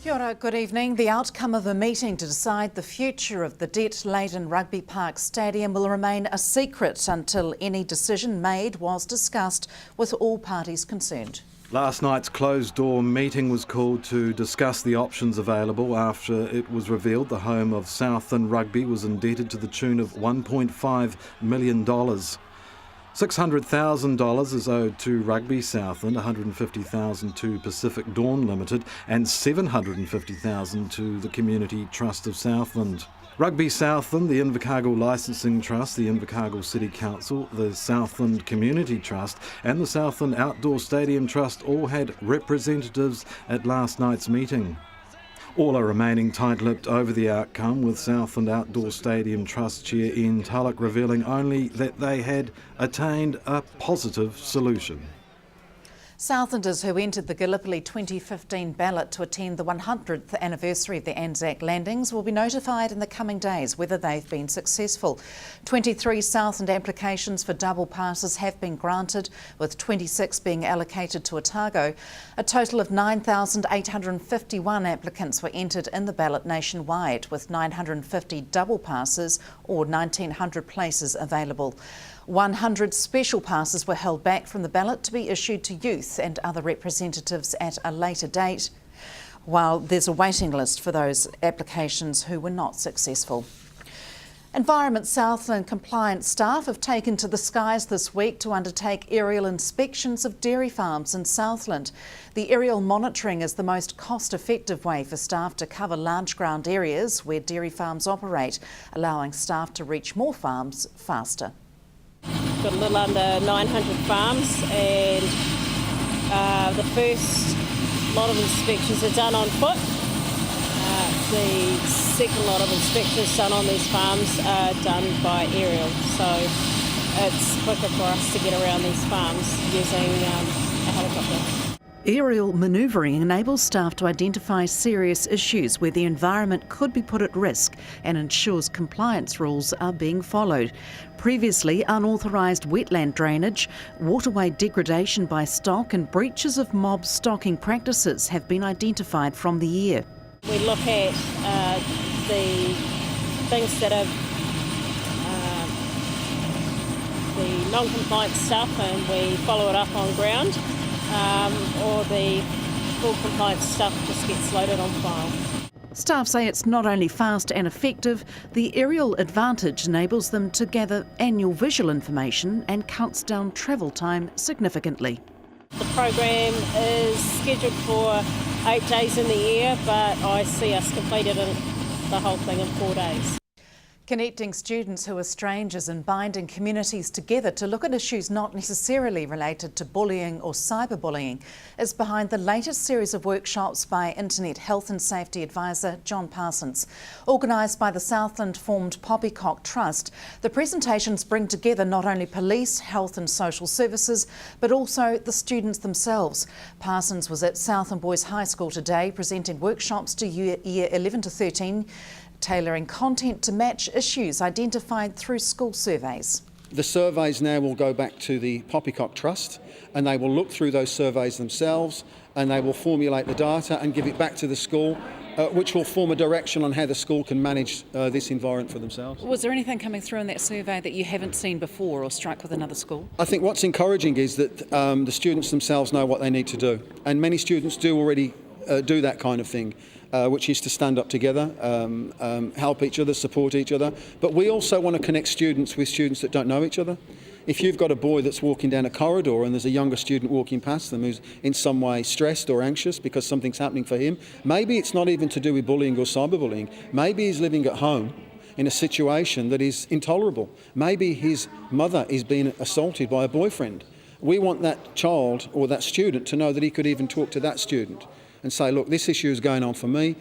Kia ora, good evening. The outcome of a meeting to decide the future of the debt-laden Rugby Park Stadium will remain a secret until any decision made was discussed with all parties concerned. Last night's closed-door meeting was called to discuss the options available after it was revealed the home of Southland Rugby was indebted to the tune of $1.5 million. $600,000 is owed to Rugby Southland, $150,000 to Pacific Dawn Limited and $750,000 to the Community Trust of Southland. Rugby Southland, the Invercargill Licensing Trust, the Invercargill City Council, the Southland Community Trust and the Southland Outdoor Stadium Trust all had representatives at last night's meeting. All are remaining tight-lipped over the outcome, with Southland Outdoor Stadium Trust Chair Ian Tulloch revealing only that they had attained a positive solution. Southlanders who entered the Gallipoli 2015 ballot to attend the 100th anniversary of the Anzac landings will be notified in the coming days whether they've been successful. 23 Southland applications for double passes have been granted, with 26 being allocated to Otago. A total of 9,851 applicants were entered in the ballot nationwide, with 950 double passes or 1,900 places available. 100 special passes were held back from the ballot to be issued to youth and other representatives at a later date, while there's a waiting list for those applications who were not successful. Environment Southland compliance staff have taken to the skies this week to undertake aerial inspections of dairy farms in Southland. The aerial monitoring is the most cost-effective way for staff to cover large ground areas where dairy farms operate, allowing staff to reach more farms faster. Got a little under 900 farms, and the first lot of inspections are done on foot. The second lot of inspections done on these farms are done by aerial, so it's quicker for us to get around these farms using a helicopter. Aerial manoeuvring enables staff to identify serious issues where the environment could be put at risk and ensures compliance rules are being followed. Previously, unauthorised wetland drainage, waterway degradation by stock and breaches of mob stocking practices have been identified from the air. We look at the things that are the non-compliant stuff, and we follow it up on ground. Or the full compliance stuff just gets loaded on file. Staff say it's not only fast and effective, the aerial advantage enables them to gather annual visual information and cuts down travel time significantly. The program is scheduled for 8 days in the year, but I see us completed the whole thing in 4 days. Connecting students who are strangers and binding communities together to look at issues not necessarily related to bullying or cyberbullying is behind the latest series of workshops by Internet Health and Safety Advisor John Parsons. Organised by the Southland-formed Poppycock Trust, the presentations bring together not only police, health and social services, but also the students themselves. Parsons was at Southland Boys High School today presenting workshops to year 11 to 13, tailoring content to match issues identified through school surveys. The surveys now will go back to the Poppycock Trust, and they will look through those surveys themselves, and they will formulate the data and give it back to the school, which will form a direction on how the school can manage this environment for themselves. Was there anything coming through in that survey that you haven't seen before or struck with another school? I think what's encouraging is that the students themselves know what they need to do, and many students do already do that kind of thing. Which is to stand up together, help each other, support each other. But we also want to connect students with students that don't know each other. If you've got a boy that's walking down a corridor and there's a younger student walking past them who's in some way stressed or anxious because something's happening for him, maybe it's not even to do with bullying or cyberbullying. Maybe he's living at home in a situation that is intolerable. Maybe his mother is being assaulted by a boyfriend. We want that child or that student to know that he could even talk to that student and say, look, this issue is going on for me,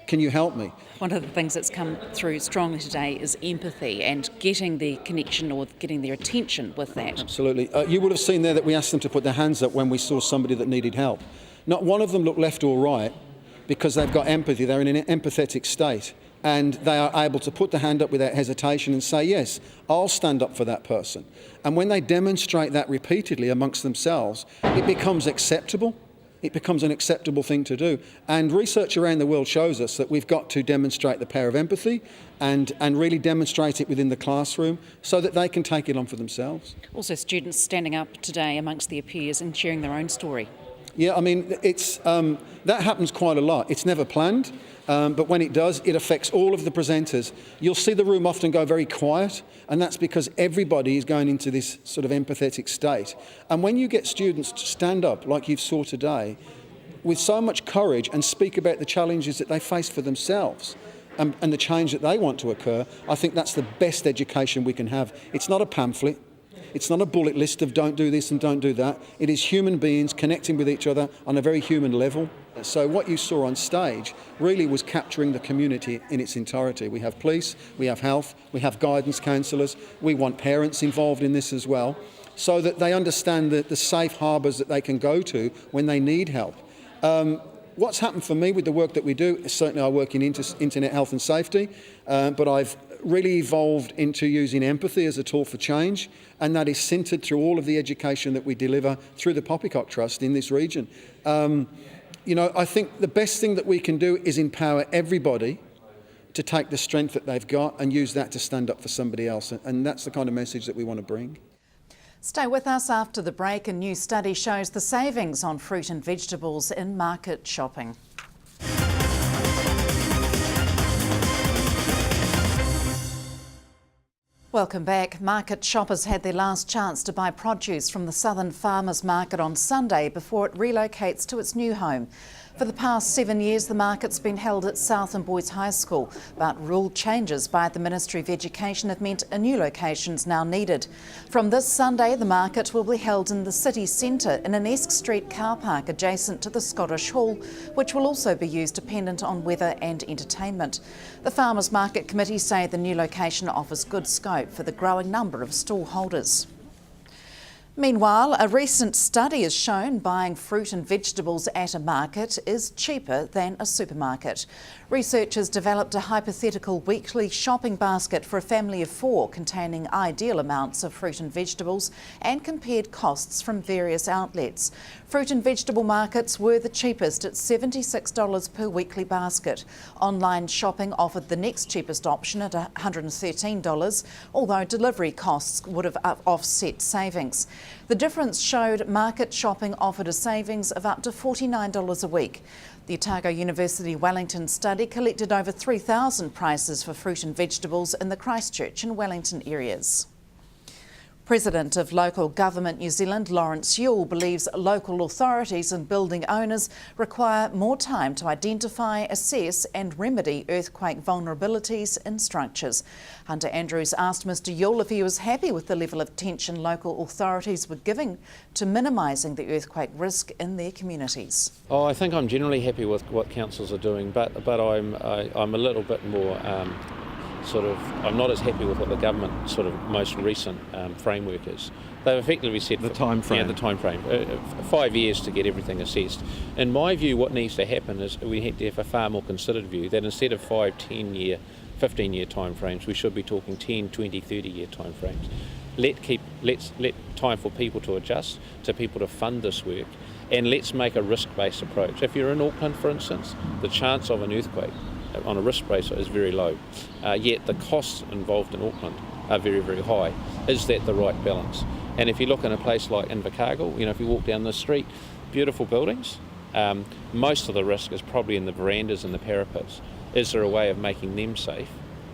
can you help me? One of the things that's come through strongly today is empathy and getting the connection or getting their attention with that. Absolutely. You would have seen there that we asked them to put their hands up when we saw somebody that needed help. Not one of them looked left or right because they've got empathy, they're in an empathetic state, and they are able to put the hand up without hesitation and say, yes, I'll stand up for that person. And when they demonstrate that repeatedly amongst themselves, it becomes acceptable. it becomes an acceptable thing to do. And research around the world shows us that we've got to demonstrate the power of empathy and really demonstrate it within the classroom so that they can take it on for themselves. Also, students standing up today amongst their peers and sharing their own story. Yeah, I mean, that happens quite a lot. It's never planned, but when it does, it affects all of the presenters. You'll see the room often go very quiet, and that's because everybody is going into this sort of empathetic state. And when you get students to stand up, like you saw today, with so much courage and speak about the challenges that they face for themselves and the change that they want to occur, I think that's the best education we can have. It's not a pamphlet. It's not a bullet list of don't do this and don't do that. It is human beings connecting with each other on a very human level. So what you saw on stage really was capturing the community in its entirety. We have police, we have health, we have guidance counsellors, we want parents involved in this as well, so that they understand the safe harbours that they can go to when they need help. What's happened for me with the work that we do, certainly I work in internet health and safety, but I've really evolved into using empathy as a tool for change, and that is centred through all of the education that we deliver through the Poppycock Trust in this region. I think the best thing that we can do is empower everybody to take the strength that they've got and use that to stand up for somebody else, and that's the kind of message that we want to bring. Stay with us after the break. A new study shows the savings on fruit and vegetables in market shopping. Welcome back. Market shoppers had their last chance to buy produce from the Southern Farmers Market on Sunday before it relocates to its new home. For the past 7 years, the market's been held at Southland Boys High School, but rule changes by the Ministry of Education have meant a new location's now needed. From this Sunday, the market will be held in the city centre in an Esk Street car park adjacent to the Scottish Hall, which will also be used dependent on weather and entertainment. The Farmers Market Committee say the new location offers good scope for the growing number of stall holders. Meanwhile, a recent study has shown buying fruit and vegetables at a market is cheaper than a supermarket. Researchers developed a hypothetical weekly shopping basket for a family of 4 containing ideal amounts of fruit and vegetables and compared costs from various outlets. Fruit and vegetable markets were the cheapest at $76 per weekly basket. Online shopping offered the next cheapest option at $113, although delivery costs would have offset savings. The difference showed market shopping offered a savings of up to $49 a week. The Otago University Wellington study collected over 3,000 prices for fruit and vegetables in the Christchurch and Wellington areas. President of Local Government New Zealand, Lawrence Yule, believes local authorities and building owners require more time to identify, assess and remedy earthquake vulnerabilities in structures. Hunter Andrews asked Mr Yule if he was happy with the level of attention local authorities were giving to minimising the earthquake risk in their communities. Oh, I think I'm generally happy with what councils are doing, but I'm a little bit more I'm not as happy with what the government sort of most recent framework is. They've effectively said the time frame. Yeah, the time frame. 5 years to get everything assessed. In my view, what needs to happen is we need to have a far more considered view that instead of 5, 10 year, 15 year time frames, we should be talking 10, 20, 30 year time frames. Let's let time for people to adjust, to people to fund this work, and let's make a risk-based approach. If you're in Auckland, for instance, the chance of an earthquake on a risk base is very low, yet the costs involved in Auckland are very, very high. Is that the right balance? And if you look in a place like Invercargill, if you walk down the street, beautiful buildings, most of the risk is probably in the verandas and the parapets. Is there a way of making them safe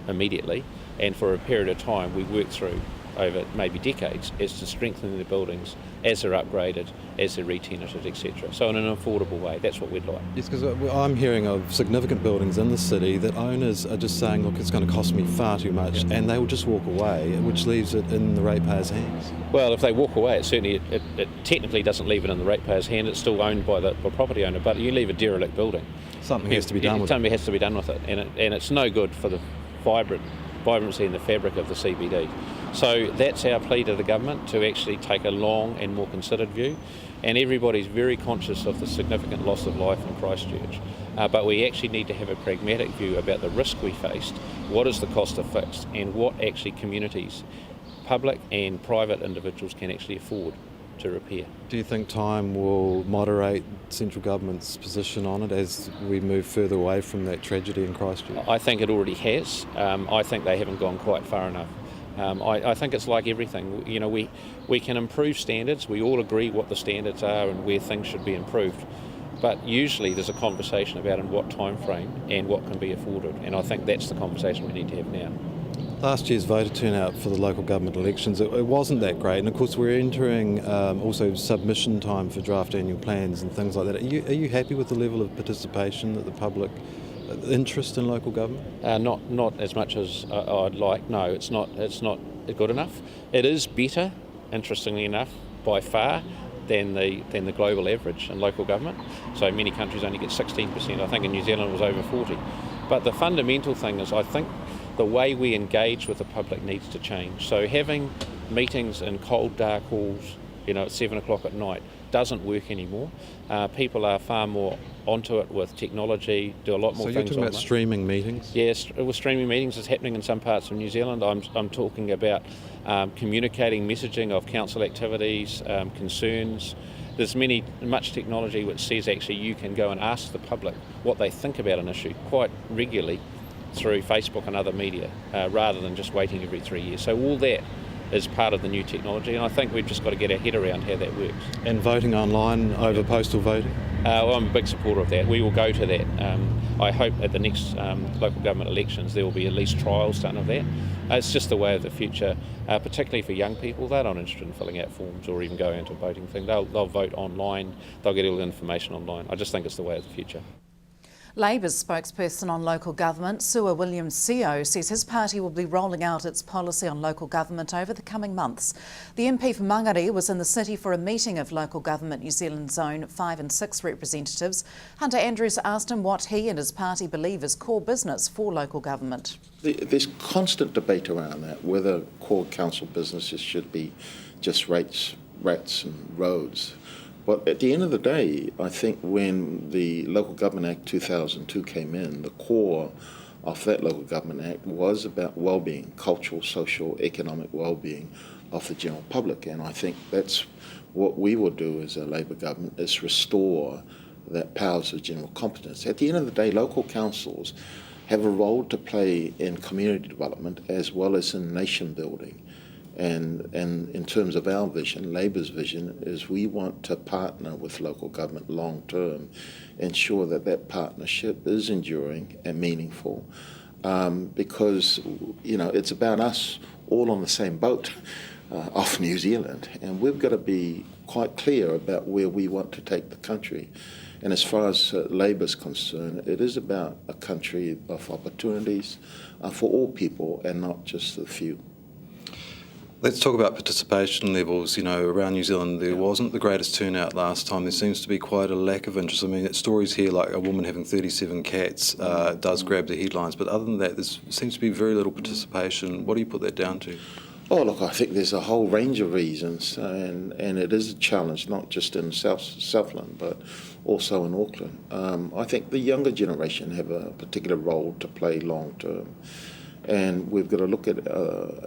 immediately, and for a period of time we work through over maybe decades as to strengthening the buildings as they're upgraded, as they're re-tenanted, etc. So in an affordable way, that's what we'd like. Yes, because I'm hearing of significant buildings in the city that owners are just saying, look, it's going to cost me far too much, and they will just walk away, which leaves it in the ratepayer's hands. Well, if they walk away, it technically doesn't leave it in the ratepayer's hand. It's still owned by the property owner, but you leave a derelict building. Something has to be done with it. Something has to be done with it, and it's no good for the vibrancy and the fabric of the CBD. So that's our plea to the government, to actually take a long and more considered view. And everybody's very conscious of the significant loss of life in Christchurch. But we actually need to have a pragmatic view about the risk we faced, what is the cost of fixed, and what actually communities, public and private individuals, can actually afford to repair. Do you think time will moderate central government's position on it as we move further away from that tragedy in Christchurch? I think it already has. I think they haven't gone quite far enough. I think it's like everything. You know, we can improve standards. We all agree what the standards are and where things should be improved. But usually there's a conversation about in what time frame and what can be afforded. And I think that's the conversation we need to have now. Last year's voter turnout for the local government elections, it wasn't that great, and of course we're entering also submission time for draft annual plans and things like that. Are you happy with the level of participation that the public interest in local government? Not as much as I'd like. No, it's not good enough. It is better, interestingly enough, by far than the global average in local government. So many countries only get 16%. I think in New Zealand it was over 40. But the fundamental thing is, I think the way we engage with the public needs to change. So having meetings in cold, dark halls, at 7 o'clock at night, doesn't work anymore. People are far more onto it with technology, do a lot more things. So you're talking about streaming meetings? Yes, with streaming meetings, it's happening in some parts of New Zealand. I'm talking about communicating messaging of council activities, concerns. There's much technology which says actually you can go and ask the public what they think about an issue quite regularly through Facebook and other media, rather than just waiting every 3 years. So all that is part of the new technology, and I think we've just got to get our head around how that works. And voting online over postal voting? Well, I'm a big supporter of that. We will go to that. I hope at the next local government elections there will be at least trials done of that. It's just the way of the future, particularly for young people. They're not interested in filling out forms or even going into a voting thing. They'll vote online, they'll get all the information online. I just think it's the way of the future. Labour's spokesperson on local government, Sua Williams-Seo, says his party will be rolling out its policy on local government over the coming months. The MP for Mangere was in the city for a meeting of local government New Zealand Zone 5 and 6 representatives. Hunter Andrews asked him what he and his party believe is core business for local government. There's constant debate around that, whether core council businesses should be just rates, and roads. But at the end of the day, I think when the Local Government Act 2002 came in, the core of that Local Government Act was about well-being, cultural, social, economic well-being of the general public. And I think that's what we will do as a Labour government, is restore that powers of general competence. At the end of the day, local councils have a role to play in community development as well as in nation building. And in terms of our vision, Labour's vision is we want to partner with local government long term, ensure that that partnership is enduring and meaningful, because it's about us all on the same boat off New Zealand, and we've got to be quite clear about where we want to take the country. And as far as Labour's concerned, it is about a country of opportunities for all people and not just the few. Let's talk about participation levels. Around New Zealand there wasn't the greatest turnout last time. There seems to be quite a lack of interest. I mean, stories here like a woman having 37 cats does grab the headlines, but other than that there seems to be very little participation. What do you put that down to? Oh, look, I think there's a whole range of reasons, and it is a challenge, not just in Southland, but also in Auckland. I think the younger generation have a particular role to play long term. And we've got to look at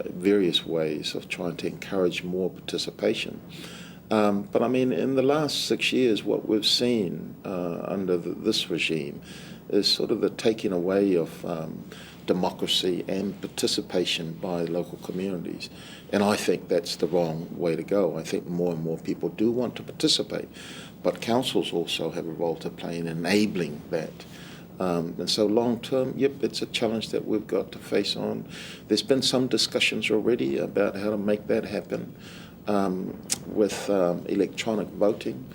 various ways of trying to encourage more participation. But I mean, in the last 6 years, what we've seen under this regime is sort of the taking away of democracy and participation by local communities. And I think that's the wrong way to go. I think more and more people do want to participate, but councils also have a role to play in enabling that. And so long term, it's a challenge that we've got to face on. There's been some discussions already about how to make that happen with electronic voting.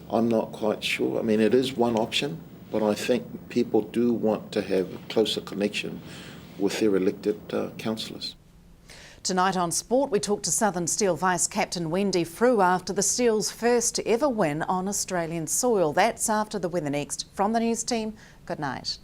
I'm not quite sure. I mean, it is one option, but I think people do want to have a closer connection with their elected councillors. Tonight on Sport, we talk to Southern Steel Vice-Captain Wendy Frew after the Steel's first ever win on Australian soil. That's after the weather next. From the news team, good night.